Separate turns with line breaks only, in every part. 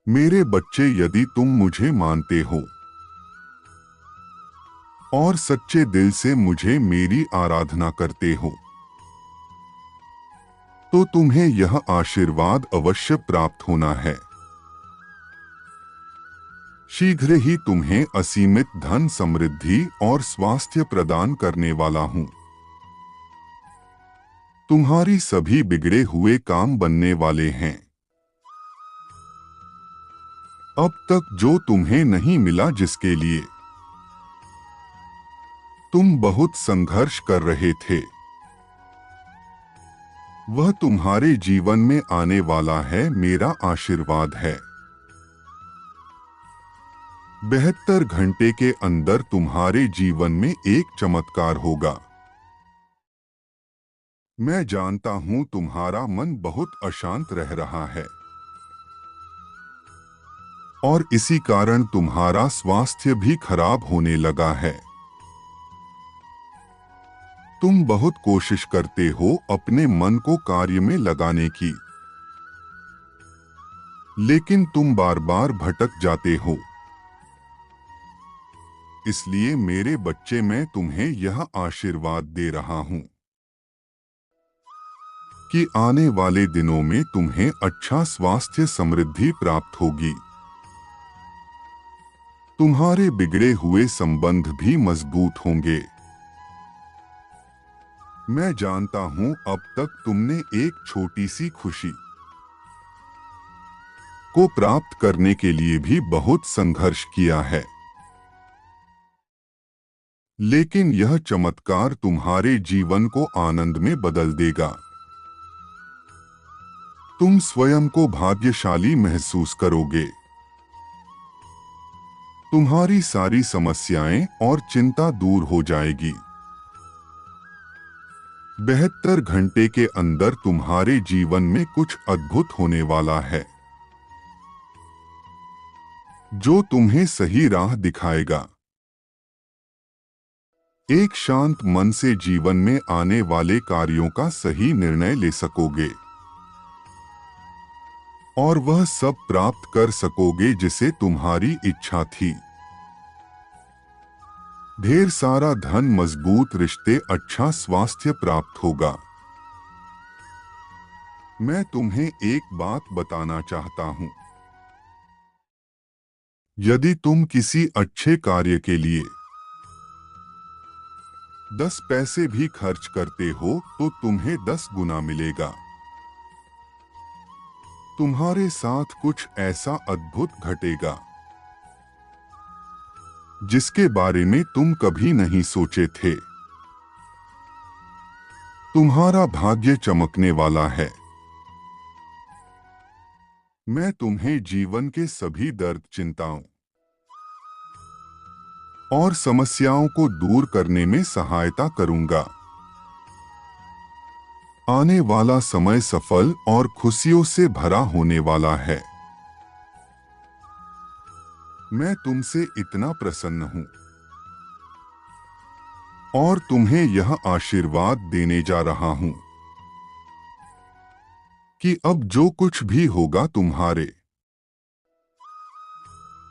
मेरे बच्चे, यदि तुम मुझे मानते हो और सच्चे दिल से मुझे मेरी आराधना करते हो, तो तुम्हें यह आशीर्वाद अवश्य प्राप्त होना है। शीघ्र ही तुम्हें असीमित धन, समृद्धि और स्वास्थ्य प्रदान करने वाला हूं। तुम्हारी सभी बिगड़े हुए काम बनने वाले हैं। अब तक जो तुम्हें नहीं मिला, जिसके लिए तुम बहुत संघर्ष कर रहे थे, वह तुम्हारे जीवन में आने वाला है। मेरा आशीर्वाद है। 72 घंटे के अंदर तुम्हारे जीवन में एक चमत्कार होगा। मैं जानता हूं तुम्हारा मन बहुत अशांत रह रहा है और इसी कारण तुम्हारा स्वास्थ्य भी खराब होने लगा है। तुम बहुत कोशिश करते हो अपने मन को कार्य में लगाने की, लेकिन तुम बार बार भटक जाते हो। इसलिए मेरे बच्चे, मैं तुम्हें यह आशीर्वाद दे रहा हूं कि आने वाले दिनों में तुम्हें अच्छा स्वास्थ्य, समृद्धि प्राप्त होगी। तुम्हारे बिगड़े हुए संबंध भी मजबूत होंगे। मैं जानता हूं अब तक तुमने एक छोटी सी खुशी को प्राप्त करने के लिए भी बहुत संघर्ष किया है, लेकिन यह चमत्कार तुम्हारे जीवन को आनंद में बदल देगा। तुम स्वयं को भाग्यशाली महसूस करोगे। तुम्हारी सारी समस्याएं और चिंता दूर हो जाएगी। 72 घंटे के अंदर तुम्हारे जीवन में कुछ अद्भुत होने वाला है, जो तुम्हें सही राह दिखाएगा। एक शांत मन से जीवन में आने वाले कार्यों का सही निर्णय ले सकोगे और वह सब प्राप्त कर सकोगे जिसे तुम्हारी इच्छा थी। ढेर सारा धन, मजबूत रिश्ते, अच्छा स्वास्थ्य प्राप्त होगा। मैं तुम्हें एक बात बताना चाहता हूं। यदि तुम किसी अच्छे कार्य के लिए 10 पैसे भी खर्च करते हो, तो तुम्हें 10 गुना मिलेगा। तुम्हारे साथ कुछ ऐसा अद्भुत घटेगा जिसके बारे में तुम कभी नहीं सोचे थे। तुम्हारा भाग्य चमकने वाला है। मैं तुम्हें जीवन के सभी दर्द, चिंताओं और समस्याओं को दूर करने में सहायता करूंगा। आने वाला समय सफल और खुशियों से भरा होने वाला है। मैं तुमसे इतना प्रसन्न हूं और तुम्हें यह आशीर्वाद देने जा रहा हूं कि अब जो कुछ भी होगा तुम्हारे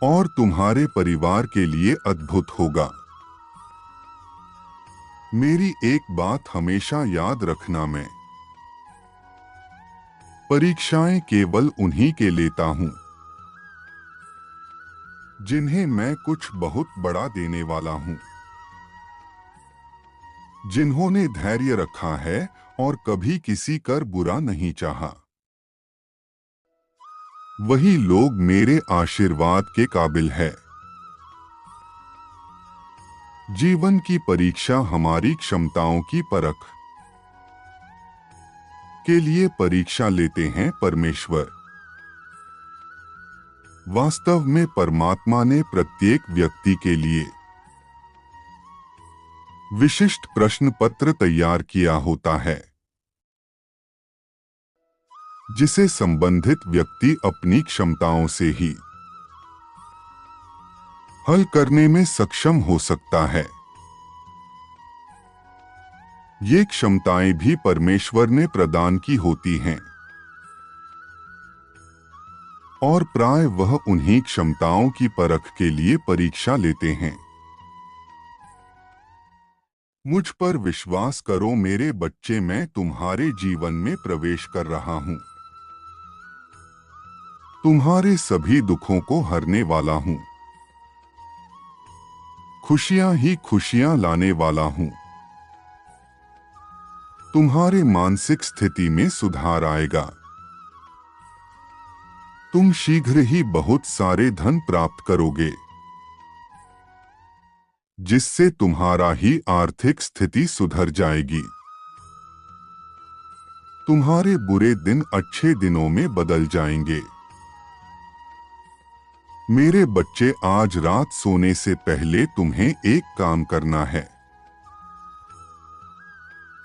और तुम्हारे परिवार के लिए अद्भुत होगा। मेरी एक बात हमेशा याद रखना, मैं परीक्षाएं केवल उन्हीं के लेता हूं जिन्हें मैं कुछ बहुत बड़ा देने वाला हूं। जिन्होंने धैर्य रखा है और कभी किसी कर बुरा नहीं चाहा, वही लोग मेरे आशीर्वाद के काबिल है। जीवन की परीक्षा हमारी क्षमताओं की परख के लिए परीक्षा लेते हैं परमेश्वर। वास्तव में परमात्मा ने प्रत्येक व्यक्ति के लिए विशिष्ट प्रश्न पत्र तैयार किया होता है, जिसे संबंधित व्यक्ति अपनी क्षमताओं से ही हल करने में सक्षम हो सकता है। ये क्षमताएं भी परमेश्वर ने प्रदान की होती हैं। और प्राय वह उन्हीं क्षमताओं की परख के लिए परीक्षा लेते हैं। मुझ पर विश्वास करो मेरे बच्चे, मैं तुम्हारे जीवन में प्रवेश कर रहा हूँ। तुम्हारे सभी दुखों को हरने वाला हूँ। खुशियां ही खुशियां लाने वाला हूँ। तुम्हारे मानसिक स्थिति में सुधार आएगा। तुम शीघ्र ही बहुत सारे धन प्राप्त करोगे, जिससे तुम्हारा ही आर्थिक स्थिति सुधर जाएगी। तुम्हारे बुरे दिन अच्छे दिनों में बदल जाएंगे। मेरे बच्चे, आज रात सोने से पहले तुम्हें एक काम करना है,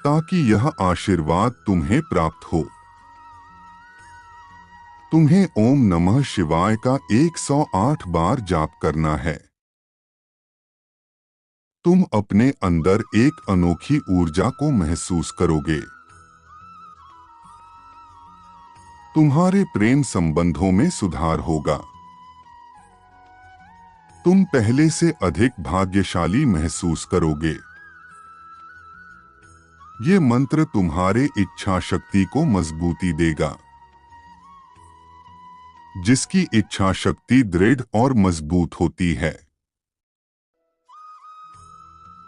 ताकि यह आशीर्वाद तुम्हें प्राप्त हो। तुम्हें ओम नमः शिवाय का 108 बार जाप करना है। तुम अपने अंदर एक अनोखी ऊर्जा को महसूस करोगे। तुम्हारे प्रेम संबंधों में सुधार होगा। तुम पहले से अधिक भाग्यशाली महसूस करोगे। ये मंत्र तुम्हारे इच्छा शक्ति को मजबूती देगा। जिसकी इच्छा शक्ति दृढ़ और मजबूत होती है,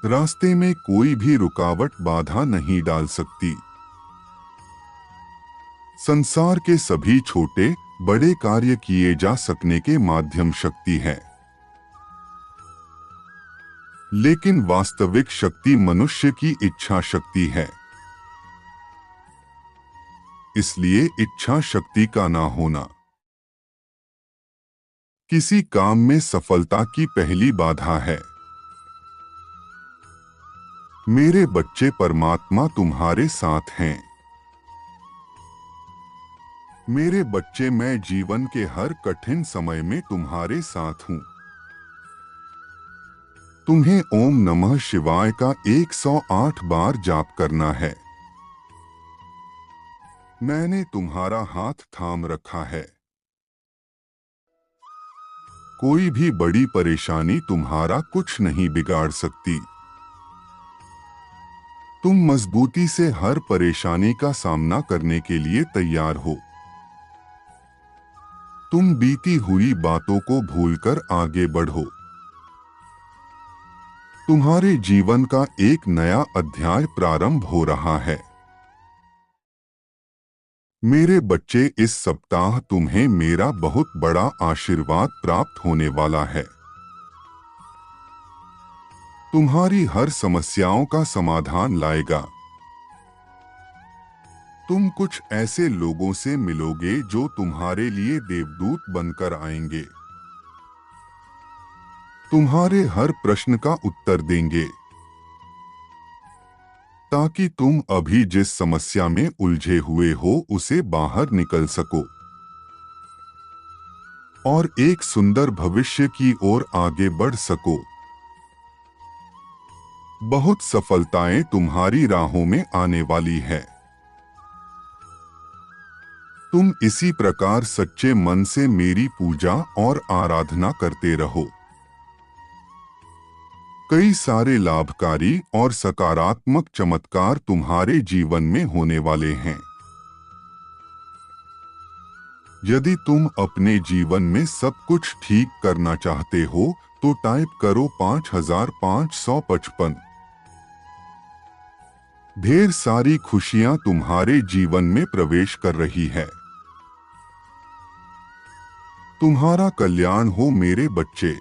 रास्ते में कोई भी रुकावट बाधा नहीं डाल सकती। संसार के सभी छोटे बड़े कार्य किए जा सकने के माध्यम शक्ति है, लेकिन वास्तविक शक्ति मनुष्य की इच्छा शक्ति है। इसलिए इच्छा शक्ति का ना होना किसी काम में सफलता की पहली बाधा है। मेरे बच्चे, परमात्मा तुम्हारे साथ हैं। मेरे बच्चे, मैं जीवन के हर कठिन समय में तुम्हारे साथ हूं। तुम्हें ओम नमः शिवाय का 108 बार जाप करना है। मैंने तुम्हारा हाथ थाम रखा है। कोई भी बड़ी परेशानी तुम्हारा कुछ नहीं बिगाड़ सकती। तुम मजबूती से हर परेशानी का सामना करने के लिए तैयार हो। तुम बीती हुई बातों को भूलकर आगे बढ़ो। तुम्हारे जीवन का एक नया अध्याय प्रारंभ हो रहा है। मेरे बच्चे, इस सप्ताह तुम्हें मेरा बहुत बड़ा आशीर्वाद प्राप्त होने वाला है। तुम्हारी हर समस्याओं का समाधान लाएगा। तुम कुछ ऐसे लोगों से मिलोगे जो तुम्हारे लिए देवदूत बनकर आएंगे। तुम्हारे हर प्रश्न का उत्तर देंगे, ताकि तुम अभी जिस समस्या में उलझे हुए हो उसे बाहर निकल सको और एक सुंदर भविष्य की ओर आगे बढ़ सको। बहुत सफलताएं तुम्हारी राहों में आने वाली है। तुम इसी प्रकार सच्चे मन से मेरी पूजा और आराधना करते रहो। कई सारे लाभकारी और सकारात्मक चमत्कार तुम्हारे जीवन में होने वाले हैं। यदि तुम अपने जीवन में सब कुछ ठीक करना चाहते हो तो टाइप करो 5555। ढेर सारी खुशियां तुम्हारे जीवन में प्रवेश कर रही है। तुम्हारा कल्याण हो मेरे बच्चे।